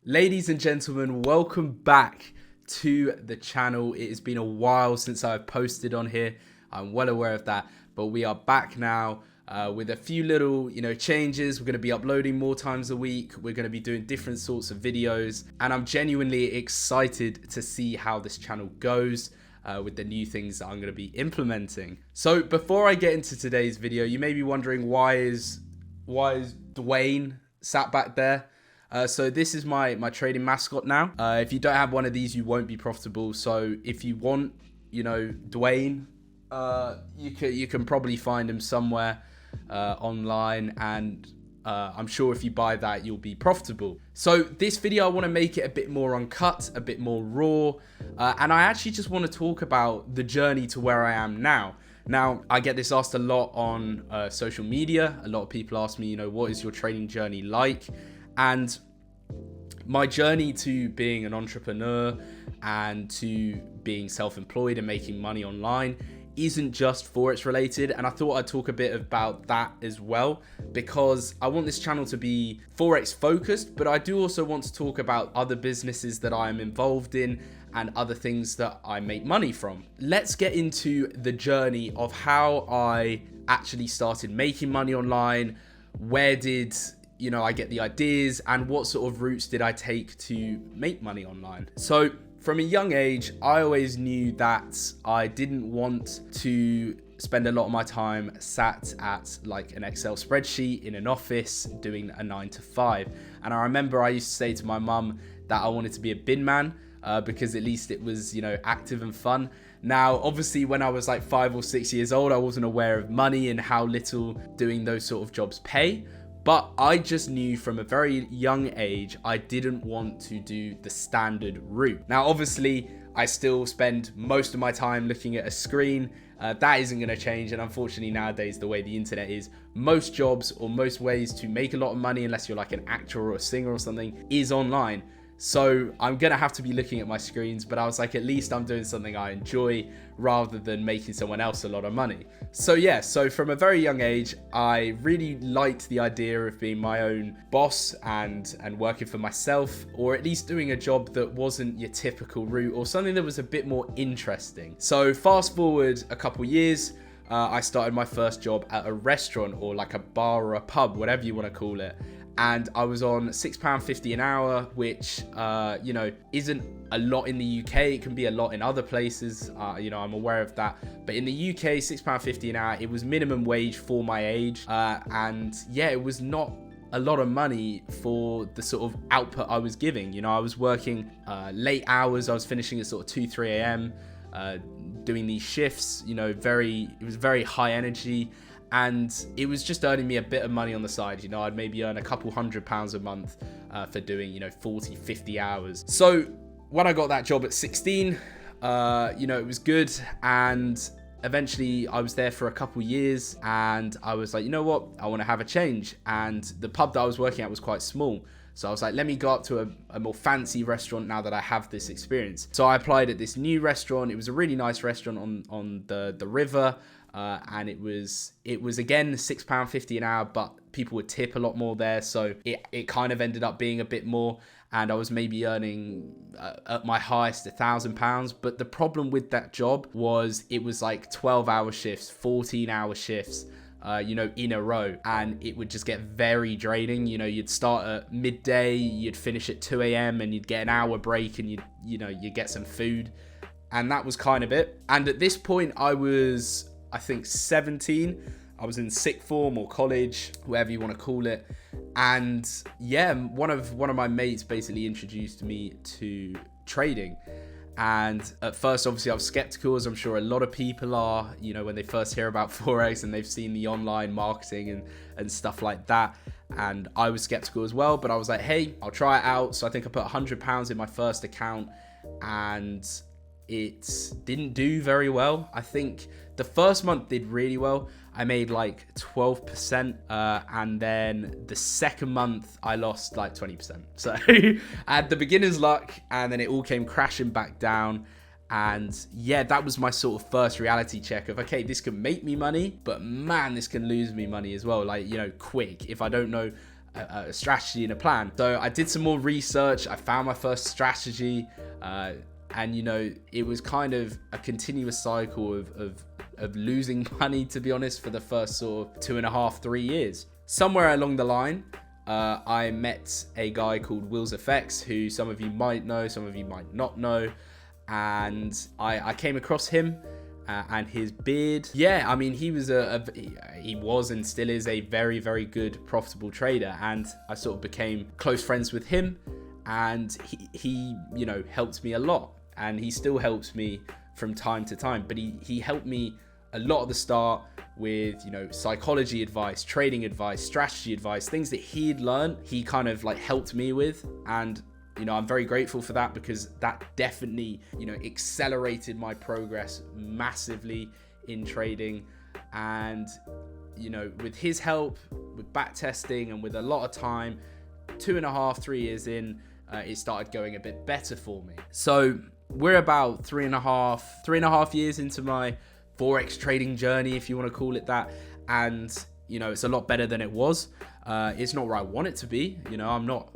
Ladies and gentlemen, welcome back to the channel. It has been a while since I've posted on here. I'm well aware of that, but we are back now with a few little, changes. We're going to be uploading more times a week. We're going to be doing different sorts of videos, and I'm genuinely excited to see how this channel goes with the new things that I'm going to be implementing. So before I get into today's video, you may be wondering why is Dwayne sat back there? So this is my trading mascot now. If you don't have one of these, you won't be profitable. So if you want, Dwayne, you can probably find him somewhere online, and I'm sure if you buy that, you'll be profitable. So this video, I want to make it a bit more uncut, a bit more raw, and I actually just want to talk about the journey to where I am now. Now, I get this asked a lot on social media. A lot of people ask me, what is your trading journey like? And my journey to being an entrepreneur and to being self-employed and making money online isn't just Forex related, and I thought I'd talk a bit about that as well, because I want this channel to be Forex focused, but I do also want to talk about other businesses that I am involved in and other things that I make money from. Let's get into the journey of how I actually started making money online. Where did I get the ideas, and what sort of routes did I take to make money online? So from a young age, I always knew that I didn't want to spend a lot of my time sat at like an Excel spreadsheet in an office doing a 9 to 5. And I remember I used to say to my mum that I wanted to be a bin man because at least it was, active and fun. Now, obviously, when I was like 5 or 6 years old, I wasn't aware of money and how little doing those sort of jobs pay. But I just knew from a very young age, I didn't want to do the standard route. Now, obviously, I still spend most of my time looking at a screen. That isn't going to change. And unfortunately, nowadays, the way the internet is, most jobs or most ways to make a lot of money, unless you're like an actor or a singer or something, is online. So I'm going to have to be looking at my screens, but I was like, at least I'm doing something I enjoy rather than making someone else a lot of money. So yeah, so from a very young age, I really liked the idea of being my own boss and working for myself, or at least doing a job that wasn't your typical route or something that was a bit more interesting. So fast forward a couple years, I started my first job at a restaurant or like a bar or a pub, whatever you want to call it. And I was on £6.50 an hour, which, isn't a lot in the UK. It can be a lot in other places. I'm aware of that. But in the UK, £6.50 an hour, it was minimum wage for my age. And yeah, it was not a lot of money for the sort of output I was giving. I was working late hours. I was finishing at sort of 2, 3 a.m., doing these shifts, it was very high energy. And it was just earning me a bit of money on the side. I'd maybe earn a couple £100 a month for doing, 40, 50 hours. So when I got that job at 16, it was good. And eventually I was there for a couple years, and I was like, you know what? I want to have a change. And the pub that I was working at was quite small. So I was like, let me go up to a more fancy restaurant now that I have this experience. So I applied at this new restaurant. It was a really nice restaurant on the river. And it was again £6.50 an hour, but people would tip a lot more there, so it kind of ended up being a bit more, and I was maybe earning at my highest £1,000. But the problem with that job was it was like 12-hour shifts, 14-hour shifts, in a row, and it would just get very draining. You'd start at midday, you'd finish at 2 a.m, and you'd get an hour break, and you'd get some food, and that was kind of it. And at this point, I was, I think, 17. I was in sixth form or college, whatever you want to call it. And yeah, one of my mates basically introduced me to trading. And at first, obviously, I was skeptical, as I'm sure a lot of people are, when they first hear about Forex and they've seen the online marketing and stuff like that. And I was skeptical as well, but I was like, hey, I'll try it out. So I think I put £100 in my first account, and it didn't do very well. I think the first month did really well. I made like 12%, and then the second month I lost like 20%. So I had the beginner's luck, and then it all came crashing back down. And yeah, that was my sort of first reality check of, okay, this can make me money, but man, this can lose me money as well. Like, quick. If I don't know a strategy and a plan. So I did some more research. I found my first strategy, and it was kind of a continuous cycle of losing money, to be honest, for the first sort of 2.5-3 years. Somewhere along the line, I met a guy called Wills FX, who some of you might know, some of you might not know, and I came across him. And his beard. Yeah, I mean, he was he was and still is a very, very good profitable trader, and I sort of became close friends with him, and he helped me a lot, and he still helps me from time to time. But he helped me a lot at the start with psychology advice, trading advice, strategy advice, things that he'd learned. He kind of like helped me with, and I'm very grateful for that, because that definitely, accelerated my progress massively in trading. And, with his help, with back testing, and with a lot of time, 2.5-3 years in, it started going a bit better for me. So we're about 3.5 years into my Forex trading journey, if you want to call it that. And, it's a lot better than it was. It's not where I want it to be. I'm not,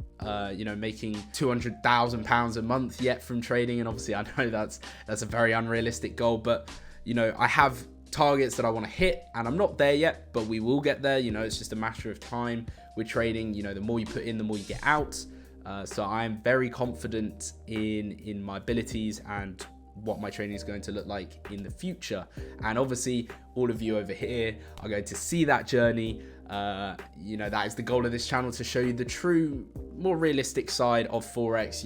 making £200,000 a month yet from trading. And obviously I know that's a very unrealistic goal, but, I have targets that I want to hit, and I'm not there yet, but we will get there. It's just a matter of time with trading. The more you put in, the more you get out. So I am very confident in my abilities and what my training is going to look like in the future. And obviously all of you over here are going to see that journey. That is the goal of this channel, to show you the true, more realistic side of Forex.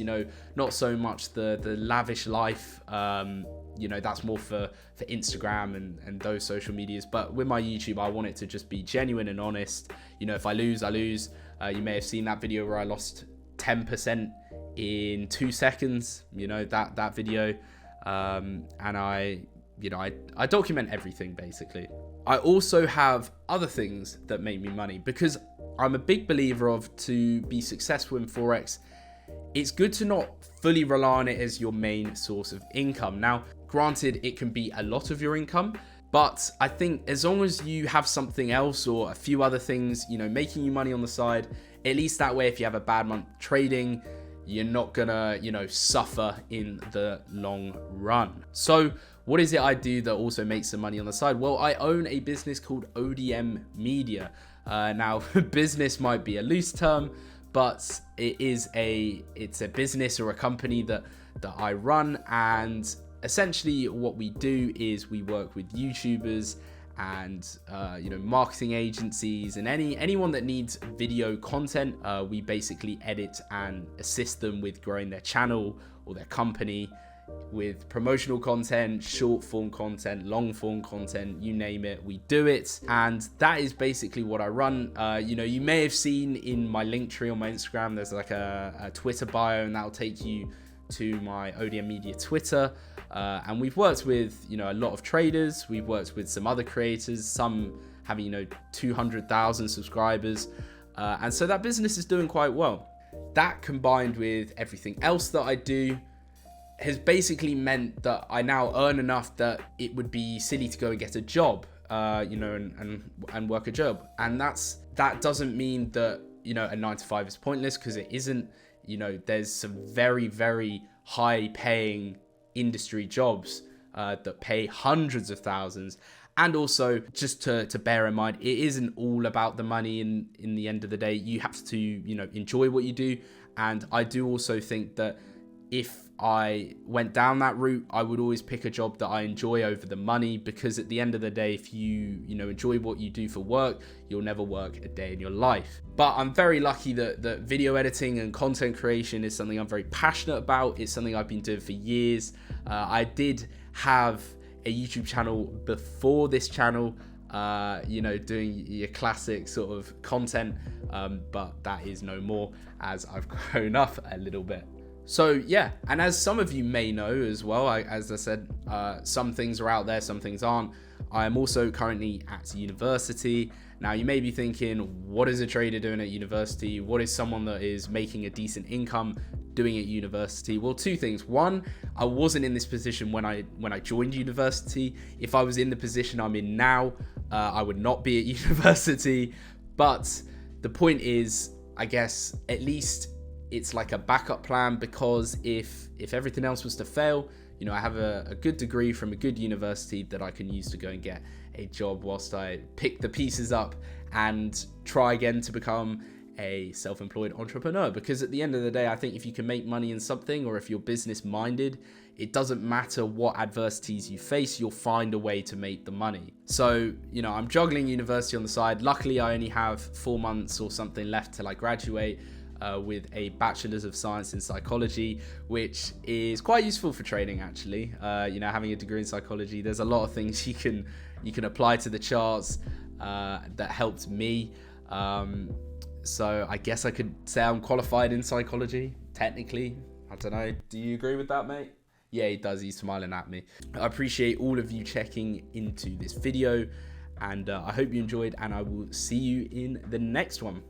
Not so much the lavish life. That's more for Instagram and those social medias. But with my YouTube, I want it to just be genuine and honest. If I lose, I lose. You may have seen that video where I lost 10% in 2 seconds. That video. And I document everything basically. I also have other things that make me money, because I'm a big believer of, to be successful in Forex, it's good to not fully rely on it as your main source of income. Now, granted, it can be a lot of your income, but I think as long as you have something else or a few other things, making you money on the side, at least that way, if you have a bad month trading, you're not gonna, suffer in the long run. So what is it I do that also makes some money on the side? Well, I own a business called ODM Media. Now, business might be a loose term, but it's a business or a company that I run. And essentially what we do is we work with YouTubers and marketing agencies and anyone that needs video content. We basically edit and assist them with growing their channel or their company with promotional content, short form content, long form content, you name it, we do it. And that is basically what I run. You may have seen in my link tree on my Instagram, there's like a Twitter bio, and that'll take you to my ODM Media Twitter. And we've worked with, a lot of traders. We've worked with some other creators, some having, 200,000 subscribers. And so that business is doing quite well. That, combined with everything else that I do, has basically meant that I now earn enough that it would be silly to go and get a job, and work a job. And that doesn't mean that, a 9-to-5 is pointless, because it isn't. There's some very, very high paying industry jobs that pay hundreds of thousands. And also, just to bear in mind, it isn't all about the money. In the end of the day, you have to enjoy what you do. And I do also think that if I went down that route, I would always pick a job that I enjoy over the money, because at the end of the day, if you enjoy what you do for work, you'll never work a day in your life. But I'm very lucky that video editing and content creation is something I'm very passionate about. It's something I've been doing for years. I did have a YouTube channel before this channel, doing your classic sort of content, but that is no more, as I've grown up a little bit. So yeah, and as some of you may know as well, as I said, some things are out there, some things aren't. I am also currently at university. Now, you may be thinking, what is a trader doing at university? What is someone that is making a decent income doing at university? Well, two things. One, I wasn't in this position when I joined university. If I was in the position I'm in now, I would not be at university. But the point is, I guess at least it's like a backup plan, because if everything else was to fail, you know, I have a good degree from a good university that I can use to go and get a job whilst I pick the pieces up and try again to become a self-employed entrepreneur. Because at the end of the day, I think if you can make money in something, or if you're business minded, it doesn't matter what adversities you face, you'll find a way to make the money. So, you know, I'm juggling university on the side. Luckily, I only have 4 months or something left till I graduate with a Bachelor's of Science in Psychology, which is quite useful for trading, actually. You know, having a degree in psychology, there's a lot of things you can apply to the charts that helped me. So I guess I could say I'm qualified in psychology, technically. I don't know. Do you agree with that, mate? Yeah, he does. He's smiling at me. I appreciate all of you checking into this video, and I hope you enjoyed, and I will see you in the next one.